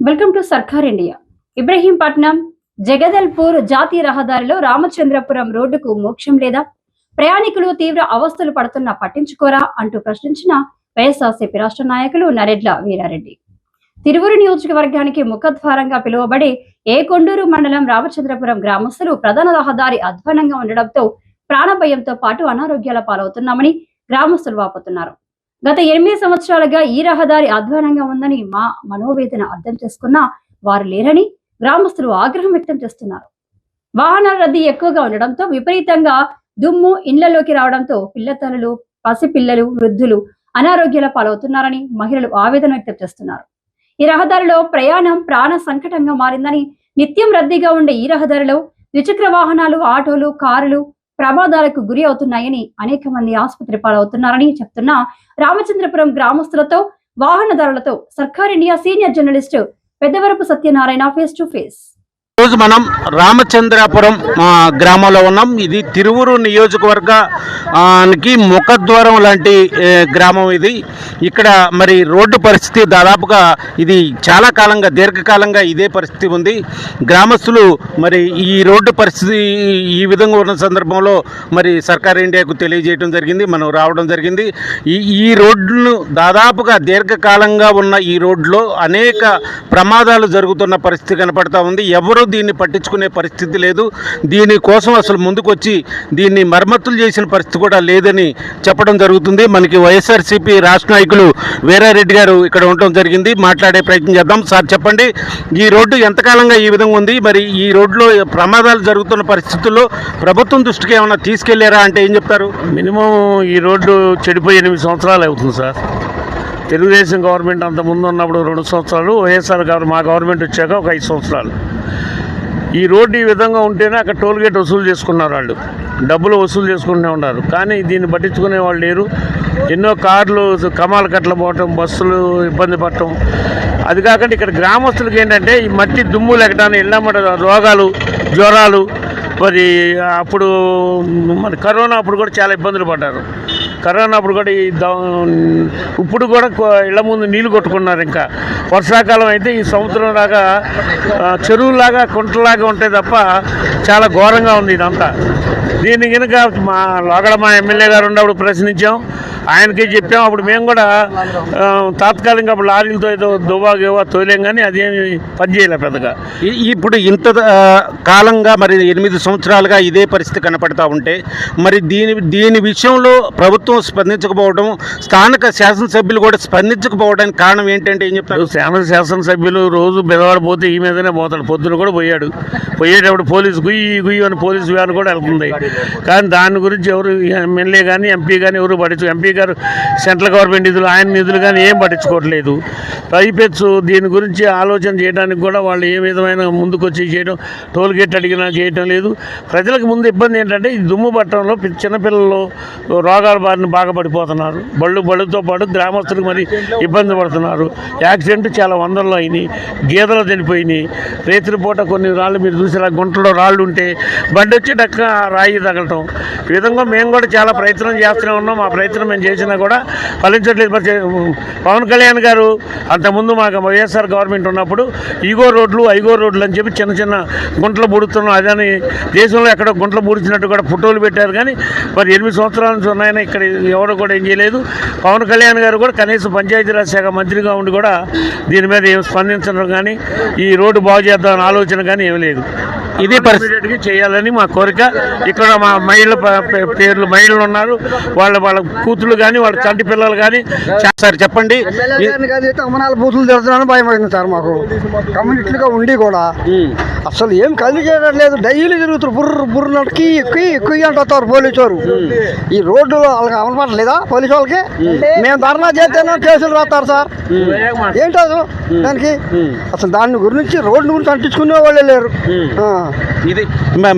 Welcome to సర్కార్ India. Ibrahimpatnam Jagdalpur జాతీయ రహదారిలో రామచంద్రపురం రోడ్డుకు మోక్షం లేదా? ప్రయాణికులు తీవ్ర అవస్థలు పడుతున్నా పట్టించుకోరా అంటూ ప్రశ్నించిన వైఎస్ఆర్సీపీ రాష్ట్ర నాయకులు నరెడ్ల వీరారెడ్డి. తిరువురు నియోజకవర్గానికి ముఖద్వారంగా పిలువబడే ఏకొండూరు మండలం రామచంద్రపురం గ్రామస్తులు ప్రధాన రహదారి అధ్వానంగా ఉండడంతో ప్రాణభయంతో పాటు అనారోగ్యాల పాలవుతున్నామని గ్రామస్తులు వాపోతున్నారు. గత 8 సంవత్సరాలుగా ఈ రహదారి అధ్వానంగా ఉందని మా మనోవేదన అర్థం చేసుకున్నా వారు లేరని గ్రామస్తులు ఆగ్రహం వ్యక్తం చేస్తున్నారు. వాహనాల రద్దీ ఎక్కువగా ఉండడంతో విపరీతంగా దుమ్ము ఇండ్లలోకి రావడంతో పిల్లతల్లులు, పసిపిల్లలు, వృద్ధులు అనారోగ్యాల పాలవుతున్నారని మహిళలు ఆవేదన వ్యక్తం చేస్తున్నారు. ఈ రహదారిలో ప్రయాణం ప్రాణ సంకటంగా మారిందని, నిత్యం రద్దీగా ఉండే ఈ రహదారిలో ద్విచక్ర వాహనాలు, ఆటోలు, కారులు ప్రమాదాలకు గురి అవుతున్నాయని, అనేక మంది ఆసుపత్రి పాలవుతున్నారని చెప్తున్న రామచంద్రపురం గ్రామస్తులతో, వాహనదారులతో సర్కార్ India senior journalist Peddavarapu Satyanarayana face to face. ఈరోజు మనం రామచంద్రాపురం గ్రామంలో ఉన్నాం. ఇది తిరువురు నియోజకవర్గానికి ముఖద్వారం లాంటి గ్రామం ఇది. ఇక్కడ మరి రోడ్డు పరిస్థితి దాదాపుగా ఇది చాలా కాలంగా, దీర్ఘకాలంగా ఇదే పరిస్థితి ఉంది. గ్రామస్తులు మరి ఈ రోడ్డు పరిస్థితి ఈ విధంగా ఉన్న సందర్భంలో మరి సర్కార్ ఇండియాకు తెలియజేయడం జరిగింది, మనం రావడం జరిగింది. ఈ రోడ్లను దాదాపుగా దీర్ఘకాలంగా ఉన్న ఈ రోడ్లో అనేక ప్రమాదాలు జరుగుతున్న పరిస్థితి కనపడతా ఉంది. ఎవరు దీన్ని పట్టించుకునే పరిస్థితి లేదు. దీనికోసం అసలు ముందుకొచ్చి దీన్ని మరమ్మతులు చేసిన పరిస్థితి కూడా లేదని చెప్పడం జరుగుతుంది. మనకి వైఎస్ఆర్సీపీ రాష్ట్ర నాయకులు వీరారెడ్డి గారు ఇక్కడ ఉండటం జరిగింది. మాట్లాడే ప్రయత్నం చేద్దాం. సార్ చెప్పండి, ఈ రోడ్డు ఎంతకాలంగా ఈ విధంగా ఉంది? మరి ఈ రోడ్లో ప్రమాదాలు జరుగుతున్న పరిస్థితుల్లో ప్రభుత్వం దృష్టికి ఏమైనా తీసుకెళ్లారా అంటే ఏం చెప్తారు? మినిమం ఈ రోడ్డు చెడిపోయి 8 సంవత్సరాలు అవుతుంది సార్. తెలుగుదేశం గవర్నమెంట్ అంత ముందు ఉన్నప్పుడు 2 సంవత్సరాలు, వైఎస్ఆర్ మా గవర్నమెంట్ వచ్చాక ఒక 5 సంవత్సరాలు. ఈ రోడ్డు ఈ విధంగా ఉంటేనే అక్కడ టోల్ గేట్ వసూలు చేసుకున్నారు, వాళ్ళు డబ్బులు వసూలు చేసుకుంటూ ఉన్నారు. కానీ దీన్ని పట్టించుకునే వాళ్ళు లేరు. ఎన్నో కార్లు కమాల కట్ల పోవటం, బస్సులు ఇబ్బంది పడటం. అది కాకుండా ఇక్కడ గ్రామస్తులకి ఏంటంటే ఈ మట్టి దుమ్ము లెక్కడానికి ఇళ్ళమ్మట రోగాలు, జ్వరాలు. మరి అప్పుడు మరి కరోనా అప్పుడు కూడా చాలా ఇబ్బందులు పడ్డారు. కరోనా అప్పుడు కూడా ఇప్పుడు కూడా ఇళ్ల ముందు నీళ్లు కొట్టుకున్నారు. ఇంకా వర్షాకాలం అయితే ఈ సముద్రం లాగా, చెరువులాగా, కుంటలాగా ఉంటాయి తప్ప చాలా ఘోరంగా ఉంది ఇదంతా. దీన్ని కనుక మా ఎమ్మెల్యే గారు ఉన్నప్పుడు ప్రశ్నించాం, ఆయనకి చెప్పాం. అప్పుడు మేము కూడా తాత్కాలికంగా అప్పుడు లారీలతో ఏదో దువ్వాగేవో తోలేం, కానీ అదేమి పనిచేయలే పెద్దగా. ఇప్పుడు ఇంత కాలంగా మరి 8 సంవత్సరాలుగా ఇదే పరిస్థితి కనపడతా ఉంటే మరి దీని విషయంలో ప్రభుత్వం స్పందించకపోవడం, స్థానిక శాసనసభ్యులు కూడా స్పందించకపోవడానికి కారణం ఏంటంటే ఏం చెప్తారు? శాసనసభ్యులు రోజు బెదవాడ పోతే ఈ మీదనే పోతాడు. పొద్దున కూడా పోయేటప్పుడు పోలీసు గుయ్యి అని పోలీసు వ్యాన్ కూడా వెళ్తుంది. కానీ దాని గురించి ఎవరు ఎమ్మెల్యే కానీ ఎంపీ కానీ ఎవరు పట్టించు, ఎంపీ గారు సెంట్రల్ గవర్నమెంట్ నిధులు, ఆయన నిధులు కానీ ఏం పట్టించుకోవట్లేదు. పైపెచ్చు దీని గురించి ఆలోచన చేయడానికి కూడా వాళ్ళు ఏ విధమైన ముందుకొచ్చి చేయడం, టోల్ గేట్ అడిగినా చేయటం లేదు. ప్రజలకు ముందు ఇబ్బంది ఏంటంటే ఈ దుమ్ము పట్టడంలో చిన్నపిల్లలు రోగాల బారిన బాగా పడిపోతున్నారు. బళ్ళుతో పాటు గ్రామస్తులకు మరి ఇబ్బంది పడుతున్నారు. యాక్సిడెంట్ చాలా వందల్లో అయినాయి, గీతలు చనిపోయినాయి. రేత్రి పూట కొన్ని రాళ్ళు మీరు చూసేలా గుంటలో రాళ్ళు ఉంటే బండి వచ్చి డక్క రాయి తగలటం. ఈ విధంగా మేము కూడా చాలా ప్రయత్నం చేస్తూనే ఉన్నాం. ఆ ప్రయత్నం మేము చేసినా కూడా ఫలించట్లేదు. పవన్ కళ్యాణ్ గారు అంతకుముందు మాకు వైఎస్ఆర్ గవర్నమెంట్ ఉన్నప్పుడు ఐగో రోడ్లు అని చెప్పి చిన్న చిన్న గుంటలు పూడుతున్నాం. అదని దేశంలో ఎక్కడో గుంటలు పూడ్చినట్టు కూడా ఫోటోలు పెట్టారు. కానీ మరి 8 సంవత్సరాల నుంచి ఉన్నాయని ఇక్కడ ఎవరు కూడా ఏం చేయలేదు. పవన్ కళ్యాణ్ గారు కూడా కనీసం పంచాయతీరాజ్ శాఖ మంత్రిగా ఉండి కూడా దీని మీద ఏం స్పందించడం కానీ, ఈ రోడ్డు బాగు చేద్దామని ఆలోచన కానీ ఏమీ లేదు. ఇది పరిస్థితికి చేయాలని మా కోరిక. ఇక్కడ మా మహిళలు ఉన్నారు, వాళ్ళ కూతుళ్ళు కానీ, వాళ్ళ చంటి పిల్లలు కానీ. సార్ చెప్పండి, అమ్మనాల బూతులు తిరుగుతున్నాను భయం అయింది సార్. మాకు కమ్యూనిటీగా ఉండి కూడా అసలు ఏం కలిగేయడం లేదు. డైలీ తిరుగుతారు, బుర్ర నడికి ఎక్కువ అంటారు పోలీసు వారు. ఈ రోడ్డు వాళ్ళకి అమలుపడలేదా పోలీసు వాళ్ళకి? మేము ధర్నా చేస్తేనే కేసులు రాస్తారు సార్. ఏంటో దానికి అసలు దాని గురించి రోడ్డు గురించి అంటించుకునే వాళ్ళే లేరు. ఇది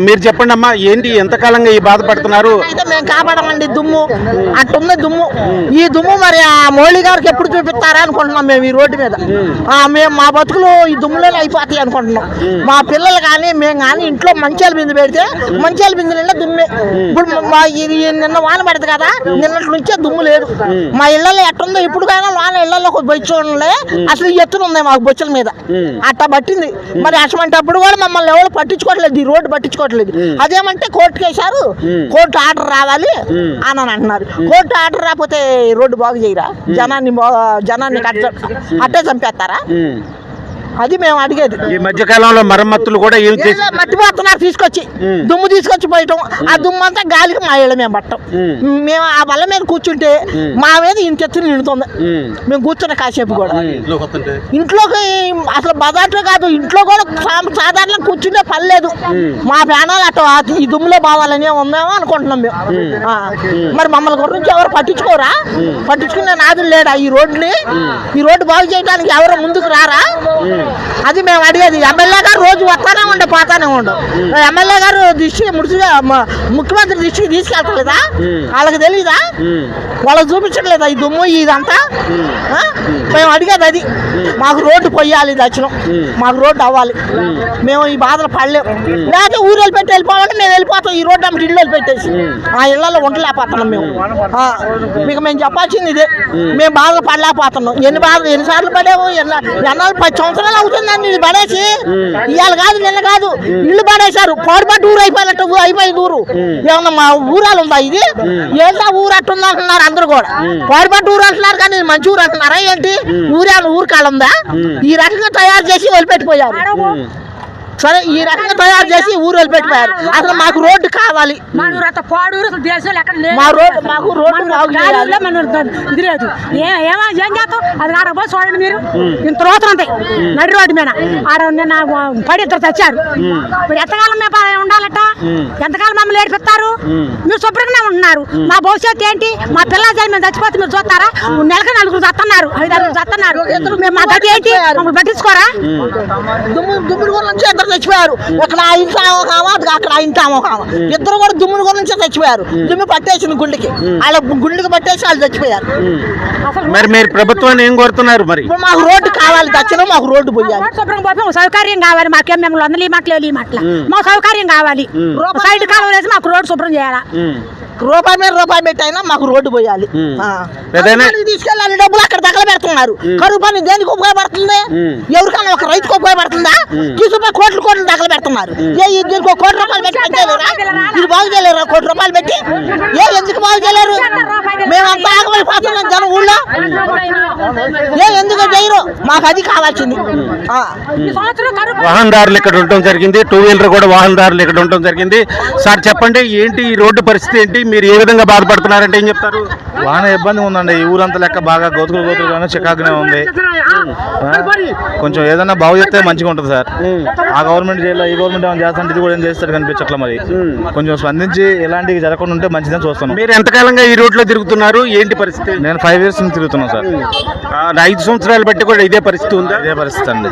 మీరు చెప్పండి అమ్మా, ఏంటి ఎంతకాలంగా ఈ బాధపడుతున్నారు? అయితే మేము కాపాడమండి, దుమ్ము అట్టుంది దుమ్ము. ఈ దుమ్ము మరి ఆ మోడీ గారికి ఎప్పుడు చూపిస్తారా అనుకుంటున్నాం మేము ఈ రోడ్డు మీద. మేము మా బతుకులు ఈ దుమ్ములోనే అయిపోతాయి అనుకుంటున్నాం. మా పిల్లలు కానీ మేము కానీ ఇంట్లో మంచాల బిందు పెడితే మంచాల బిందు నిండా దుమ్మే. ఇప్పుడు నిన్న వాన పడదు కదా, నిన్నటి నుంచే దుమ్ము లేదు. మా ఇళ్లలో ఎట్టుందో ఇప్పుడుకైనా వాన ఇళ్లలో బొచ్చు ఉండలే, అసలు ఎత్తున ఉన్నాయి మాకు బొచ్చుల మీద, అట్టా పట్టింది. మరి అటువంటిప్పుడు కూడా మమ్మల్ని ఎవరు పట్టించుకోవట్లేదు, ఈ రోడ్డు పట్టించుకోవట్లేదు. అదేమంటే కోర్టుకి వేశారు, కోర్టు ఆర్డర్ రావాలి అని అంటున్నారు. కోర్టు ఆర్డర్ రాకపోతే రోడ్డు బాగు చేయరా? జనాన్ని అట్టే చంపేస్తారా? అది మేము అడిగేది. ఈ మధ్య కాలంలో మరమ్మతులు కూడా ఏం మట్టిపోతున్నారు, తీసుకొచ్చి దుమ్ము తీసుకొచ్చి పోయటం. ఆ దుమ్ము అంతా గాలికి మా ఇళ్ళ మేము పట్టం. మేము ఆ బల్ల మీద కూర్చుంటే మా మీద ఇంత ఎత్తున నిండుతుంది. మేము కూర్చున్న కాసేపు కూడా ఇంట్లోకి అసలు బజార్లో కాదు, ఇంట్లో కూడా సాధారణంగా కూర్చుంటే పని లేదు. మా ప్రాణాలు అట్లా ఈ దుమ్ములో బావాలని ఉందేమో అనుకుంటున్నాం మేము. మరి మమ్మల్ని గురించి ఎవరు పట్టించుకోరా? పట్టించుకునే నాదులు లేడా? ఈ రోడ్డు బాగు చేయడానికి ఎవరు ముందుకు రారా? అది మేము అడిగేది. ఎమ్మెల్యే గారు రోజు వస్తానే ఉండే పోతానే ఉండు. ఎమ్మెల్యే గారు ముఖ్యమంత్రి దృష్టికి తీసుకెళ్తలేదా? వాళ్ళకి తెలియదా? వాళ్ళకి చూపించట్లేదా ఈ దుమ్ము ఇదంతా? మేము అడిగేది అది. మాకు రోడ్డు పొయ్యాలి, దర్శనం మాకు రోడ్డు అవ్వాలి. మేము ఈ బాధలు పడలేము. లేకపోతే ఊరు పెట్టి వెళ్ళిపోవాలంటే మేము వెళ్ళిపోతాం. ఈ రోడ్డు అమ్మ ఇళ్ళు పెట్టేసి ఆ ఇళ్లలో ఉండలేకపోతున్నాం మేము. మీకు మేము చెప్పాల్సింది ఇదే, మేము బాధలు పడలేకపోతున్నాం. ఎన్నిసార్లు పడేము, ఎన్నాళ్ళు 10 సంవత్సరాలు అవుతుందండి ఇది పడేసి. ఇవాళ కాదు, నిన్న కాదు, ఇల్లు పడేశారు. పొరపాటు ఊరు అయిపోయినట్టు అయిపోయింది ఊరు. ఏమన్నా మా ఊరాలు ఉందా? ఇది ఏంటా ఊరు అట్టుంది అంటున్నారు అందరూ కూడా. పొరపాటు ఊరు అంటున్నారు కానీ మంచి ఊరు అంటున్నారా ఏంటి? ఊరు కాలుందా? ఈ రకంగా తయారు చేసి వదిలిపెట్టిపోయారు. సరే, ఈ రకంగా తయారు చేసి ఊరు వదిలిపెట్టిపోయారు. అసలు మాకు రోడ్డు కావాలి. మాకు రోడ్డు ఇది లేదు. ఏం చేస్తాం? అది ఆడకపోయి చూడండి మీరు, ఇంత రోతులు ఉంటాయి నడి రోడ్డు మీద. ఆడ నిన్న పడి 2 చచ్చారు. మీరు ఎంతకాలం మేము ఉండాలట? ఎంతకాలం మమ్మల్ని ఏడిపిస్తారు? మీరు శుభ్రంగానే ఉంటున్నారు. మా భవిష్యత్తు ఏంటి? మా పిల్లల జరి మేము చచ్చిపోతే మీరు చూస్తారా? నెలకు 4 చస్తున్నారు, 5-6 చస్తున్నారు. మా గది ఏంటి? మమ్మల్ని పట్టించుకోరా? దుమ్ముడు గురించి ఇద్దరు చచ్చిపోయారు. ఇక్కడ ఆ ఇంట్లో ఒక ఆమె, అక్కడ ఆ ఇంట్లో ఒక ఆమె, ఇద్దరు కూడా దుమ్ముడు గురించి చచ్చిపోయారు. దుమ్ము పట్టేసింది గుండెకి, వాళ్ళ గుండెకి పట్టేసి వాళ్ళు చచ్చిపోయారు. మరి మీరు ప్రభుత్వాన్ని ఏం కోరుతున్నారు? మరి మాకు రోడ్డు కావాలి, దక్షిణం మాకు రోడ్డు పోయాలి. సౌకర్యం కావాలి. మాకేం మేము వందలు ఈ మాటలు మాకు సౌకర్యం కావాలి. సైడ్ కాలం వేసి మాకు రోడ్డు శుభ్రం చేయాలా? రూపాయి మీద రూపాయి పెట్టైనా మాకు రోడ్డు పోయాలి. తీసుకెళ్ళాలి, డబ్బులు అక్కడ తగలబెడుతున్నారు. కరువు పని దేనికి ఉపయోగపడుతుంది? ఎవరికైనా ఒక రైతుకు ఉపయోగపడుతుందా? తీసుకుపోయి కోట్లు తగలబెడుతున్నారు. దీనికి 1 కోటి రూపాయలు పెట్టి పనిచేయలేరా? ఇది బాగు చేయలేరు? 1 కోటి రూపాయలు పెట్టి ఎందుకు బాగు చేయలేరు? మేమంతా ఆగమైపోతున్నాం జనం ఊళ్ళో. ఎందుకు చేయరు? మాకు అది కావాల్సింది. వాహనదారులు ఇక్కడ ఉండటం జరిగింది, 2 వీలర్ కూడా వాహనదారులు ఇక్కడ ఉండటం జరిగింది. సార్ చెప్పండి, ఏంటి ఈ రోడ్డు పరిస్థితి ఏంటి? మీరు ఏ విధంగా బాధపడుతున్నారంటే ఏం చెప్తారు? వాహన ఇబ్బంది ఉందండి. ఈ ఊరంతా లెక్క బాగా గోతులుగానే చికాకునే ఉంది. కొంచెం ఏదైనా బాగు చేస్తే మంచిగా ఉంటుంది సార్. ఆ గవర్నమెంట్ చేయాలి, ఈ గవర్నమెంట్ ఏమైనా చేస్తాను, ఇది కూడా ఏం చేస్తారు కనిపించట్లా. మరి కొంచెం స్పందించి ఇలాంటివి జరగకుండా ఉంటే మంచిదని చూస్తున్నాం. మీరు ఎంతకాలంగా ఈ రోడ్లో తిరుగుతున్నారు? ఏంటి పరిస్థితి? నేను 5 years నుంచి తిరుగుతున్నాను సార్. 5 సంవత్సరాలు బట్టి కూడా ఇదే పరిస్థితి ఉందా? ఇదే పరిస్థితి అండి.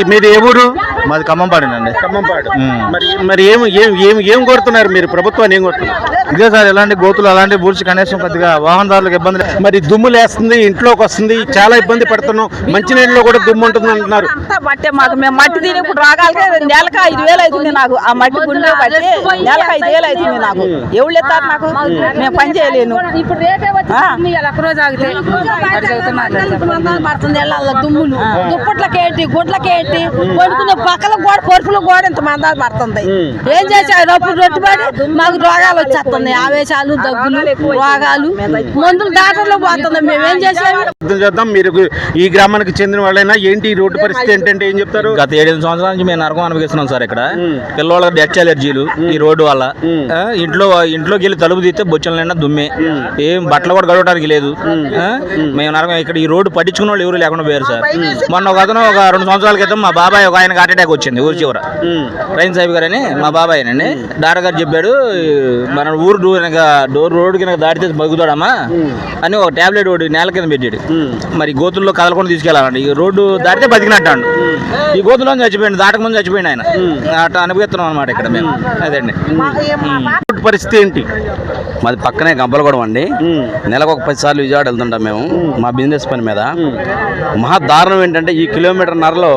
మీది ఏ ఊరు? మాది ఖమ్మంపాడేనండి. ఖమ్మంపాడు. మరి ఏం కోరుతున్నారు మీరు? ప్రభుత్వాన్ని ఏం కోరుతున్నారు? ఇదే సార్, ఎలాంటి గోతులు అలాంటి బూడ్చి కనీసం కొద్దిగా వాహనదారులకు ఇబ్బంది. మరి దుమ్ము లేస్తుంది, ఇంట్లోకి వస్తుంది, చాలా ఇబ్బంది పడుతున్నాం. మంచినీళ్ళలో కూడా దుమ్ము ఉంటుంది అంటున్నారు. బట్టే మాకు మేము మట్టి తిని ఇప్పుడు రాగాలకే నెలకు 5,000 అవుతుంది నాకు. ఆ మట్టి గుండె బట్టి నెలకు 5,000 అవుతుంది నాకు. ఎవరు ఎత్తారు నాకు? మేము పని చేయలేను. పడుతుంది దుమ్ములు, దుప్పట్లకేంటి, గుడ్లకేంటి, కొనుక్కున్న పక్కల గోడ, పొరుపుల గోడ ఇంత మందాలు పడుతుంది. ఏం చేసారు? రొట్టుబడి మాకు రోగాలు వచ్చేస్తున్నాయి. ఆవేశాలు, దగ్గులు, రోగాలు, మందులు డాక్టర్లు పోతుంది. మేమేం చేసాము? చేద్దాం. మీరు ఈ గ్రామానికి చెందిన వాళ్ళైనా ఏంటి ఈ రోడ్డు పరిస్థితి ఏంటంటే ఏం చెప్తారు? గత 7 సంవత్సరాల నుంచి మేము నరకం అనుభవిస్తున్నాం సార్. ఇక్కడ పిల్లవాళ్ళకి డెచ్ అలర్జీలు ఈ రోడ్డు వల్ల. ఇంట్లోకి వెళ్ళి తలుపు తీస్తే బొచ్చల నిండా దుమ్మే, ఏం బట్టలు కూడా గడవడానికి లేదు. మేము నరకం. ఇక్కడ ఈ రోడ్డు పట్టించుకున్న వాళ్ళు ఎవరు లేకుండా పోయారు సార్. మొన్న ఒక 2 సంవత్సరాల క్రితం మా బాబాయ్ ఒక ఆయన హార్ట్ అటాక్ వచ్చింది ఊరి చివర. రైన్ సాహిబ్ గారు అని మా బాబాయ్ అండి, డాక్టర్ గారు చెప్పాడు మన ఊరు రోడ్డు కింద దాటితే బగుతాడమ్మా అని ఒక టాబ్లెట్ ఒకటి నేల కింద పెట్టాడు. మరి గోతుల్లో కదలకుండా తీసుకెళ్ళాలండి. ఈ రోడ్డు దాటితే బతికినట్టాడు, ఈ గోతుల్లో చచ్చిపోయింది, దాటకముందు చచ్చిపోయింది ఆయన. అట్లా అనుభవిస్తున్నాం అనమాట ఇక్కడ మేము. అదండి పరిస్థితి ఏంటి? మాది పక్కనే గంపలగూడెం అండి. నెలకు ఒక 10 సార్లు విజయవాడ వెళ్తుంటాం మేము మా బిజినెస్ పని మీద. మహా దారుణం ఏంటంటే ఈ కిలోమీటర్న్నరలో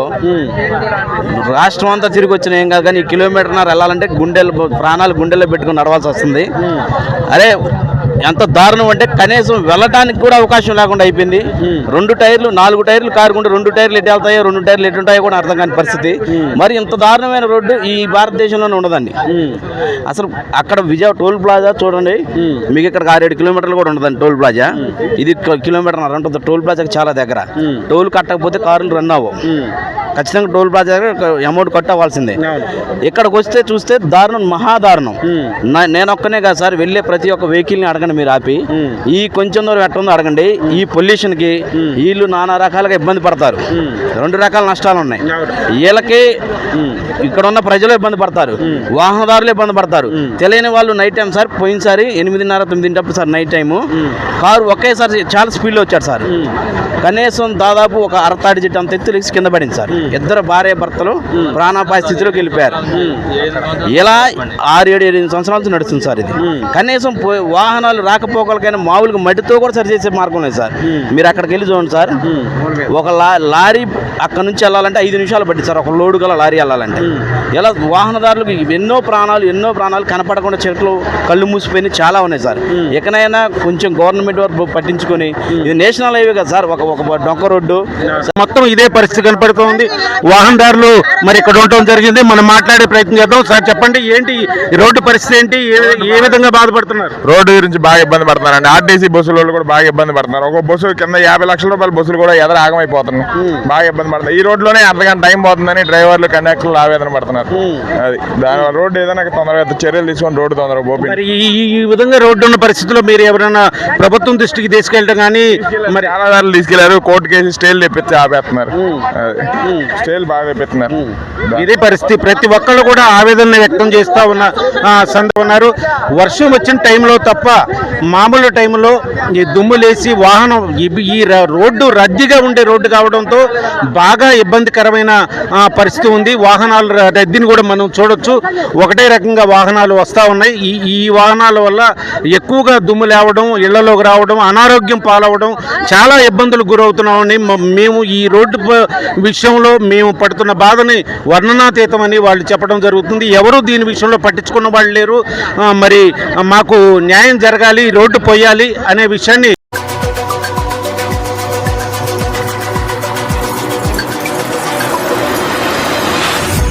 రాష్ట్రం అంతా తిరిగి వచ్చిన ఏం కాదు, కానీ ఈ కిలోమీటర్న్నర వెళ్ళాలంటే ప్రాణాలు గుండెల్లో పెట్టుకుని నడవాల్సి వస్తుంది. అరే ఎంత దారుణం అంటే కనీసం వెళ్ళటానికి కూడా అవకాశం లేకుండా అయిపోయింది. 2 టైర్లు 4 టైర్లు కారుకుంటే 2 టైర్లు ఎటు వెళ్తాయో 2 టైర్లు ఎటు ఉంటాయో కూడా అర్థం కాని పరిస్థితి. మరి ఇంత దారుణమైన రోడ్డు ఈ భారతదేశంలోనే ఉండదండి. అసలు అక్కడ విజయవాడ టోల్ ప్లాజా చూడండి, మీకు ఇక్కడ 6-7 కిలోమీటర్లు కూడా ఉండదండి టోల్ ప్లాజా. ఇది కిలోమీటర్ ఉంటుంది. టోల్ ప్లాజాకి చాలా దగ్గర. టోల్ కట్టకపోతే కారులు రన్ అవ్వవు. ఖచ్చితంగా టోల్ ప్లాజా అమౌంట్ కట్టవలసిందే. ఇక్కడికి వస్తే చూస్తే దారుణం, మహాదారుణం. నేను ఒక్కనే కాదు సార్, వెళ్ళే ప్రతి ఒక్క వెహికల్ని అడగండి మీరు ఆపి, ఈ కొంచెం దూరం ఎట్టుందో అడగండి. ఈ పొల్యూషన్కి వీళ్ళు నానా రకాలుగా ఇబ్బంది పడతారు. 2 రకాల నష్టాలు ఉన్నాయి. వీళ్ళకి ఇక్కడ ఉన్న ప్రజలు ఇబ్బంది పడతారు, వాహనదారులు ఇబ్బంది పడతారు. తెలియని వాళ్ళు నైట్ టైం సార్, పోయినసారి 8:30-9 సార్ నైట్ టైము కారు ఒకేసారి చాలా స్పీడ్లో వచ్చాడు సార్. కనీసం దాదాపు ఒక అరతాడి చెట్టు అంత ఎత్తు లెక్సి కింద పడింది సార్. 2 భార్య భర్తలు ప్రాణాపాయ స్థితిలోకి వెళ్ళిపోయారు. ఇలా 6-7 సంవత్సరాల నడుస్తుంది సార్ ఇది. కనీసం వాహనాలు రాకపోకలకైనా మామూలుగా మట్టితో కూడా సరి చేసే మార్గం లేదు సార్. మీరు అక్కడికి వెళ్ళి చూడండి సార్, ఒక లారీ అక్కడ నుంచి వెళ్ళాలంటే 5 నిమిషాలు పట్టింది సార్, ఒక లోడు గల లారీ వెళ్ళాలంటే. ఇలా వాహనదారులకు ఎన్నో ప్రాణాలు కనపడకుండా చెట్లు కళ్ళు మూసిపోయి చాలా ఉన్నాయి సార్. ఎక్కడైనా కొంచెం గవర్నమెంట్ వారు పట్టించుకొని, ఇది నేషనల్ హైవే కదా సార్, ఒక డొంక రోడ్డు మొత్తం ఇదే పరిస్థితి కనపడుతోంది. వాహనదారులు మరి ఇక్కడ ఉండటం జరిగింది. మనం మాట్లాడే ప్రయత్నం చేద్దాం. సార్ చెప్పండి, ఏంటి ఈ రోడ్డు పరిస్థితి ఏంటి, ఏ విధంగా బాధపడుతున్నారు? రోడ్డు గురించి బాగా ఇబ్బంది పడుతున్నారండి. ఆర్టీసీ బస్సుల వాళ్ళు కూడా బాగా ఇబ్బంది పడుతున్నారు. ఒక బస్సు కింద 50 లక్షల రూపాయల బస్సులు కూడా ఎదురు ఆగమైపోతున్నాయి. బాగా ఇబ్బంది పడుతుంది. ఈ రోడ్లోనే అర్ధగంట టైం పోతుందని డ్రైవర్లు కండక్టర్లు ఆవేదన పడుతున్నారు. అది దానివల్ల రోడ్డు ఏదైనా తొందరగా చర్యలు తీసుకొని రోడ్డు తొందరగా పోయి ఈ విధంగా రోడ్డు ఉన్న పరిస్థితుల్లో మీరు ఎవరైనా ప్రభుత్వం దృష్టికి తీసుకెళ్ళడం కానీ మరి ఆధారాలు తీసుకెళ్లారు, కోర్టు కేసు స్టేలు తెప్పించి ఆపేస్తున్నారు. స్టేలు బాగా తెప్పిస్తున్నారు. ఇదే పరిస్థితి. ప్రతి ఒక్కళ్ళు కూడా ఆవేదన వ్యక్తం చేస్తా ఉన్నారు. వర్షం వచ్చిన టైంలో తప్ప మామూలు టైంలో ఈ దుమ్ము లేసి వాహనం ఈ రోడ్డు రద్దీగా ఉండే రోడ్డు కావడంతో బాగా ఇబ్బందికరమైన పరిస్థితి ఉంది. వాహనాల రద్దీని కూడా మనం చూడొచ్చు. ఒకటే రకంగా వాహనాలు వస్తూ ఉన్నాయి. ఈ వాహనాల వల్ల ఎక్కువగా దుమ్ము లేవడం, ఇళ్లలోకి రావడం, అనారోగ్యం పాలవడం, చాలా ఇబ్బందులు గురవుతున్నామని మేము ఈ రోడ్డు విషయంలో మేము పడుతున్న బాధని వర్ణనాతీతమని వాళ్ళు చెప్పడం జరుగుతుంది. ఎవరు దీని విషయంలో పట్టించుకున్న వాళ్ళు లేరు. మరి మాకు న్యాయం జరగాలి, రోడ్డు పోయాలి అనే విషయాన్ని